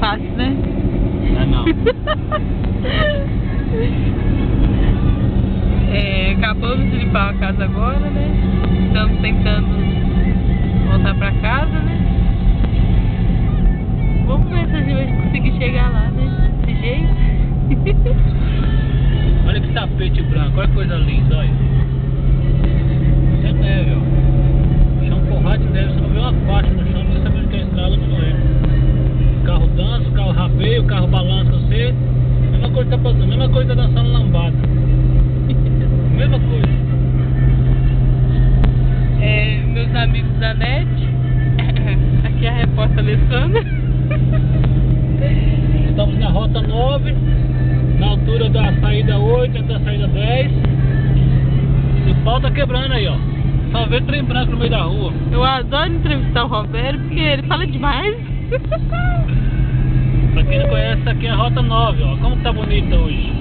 fácil, né? Não. Acabamos de limpar a casa agora, né? Estamos tentando voltar pra casa, né? Vamos ver se a gente vai conseguir chegar lá, né? Desse jeito. Olha que tapete branco, olha que coisa linda, olha. Isso é neve, ó. Chão forrado de neve, você não vê uma faixa no chão, você sabe onde que é a estrada, onde não é. O carro dança, o carro rabeia, o carro balança você. Mesma coisa que tá fazendo, mesma coisa que tá dançando lambada. Mesma coisa. Meus amigos da NET, aqui é a repórter Alessandra. Estamos na rota 9, na altura da saída 8 até a saída 10. E o pau tá quebrando aí, ó. Só vê trem branco no meio da rua. Eu adoro entrevistar o Roberto porque ele fala demais. Pra quem não conhece, essa aqui é a rota 9, ó. Como tá bonita hoje.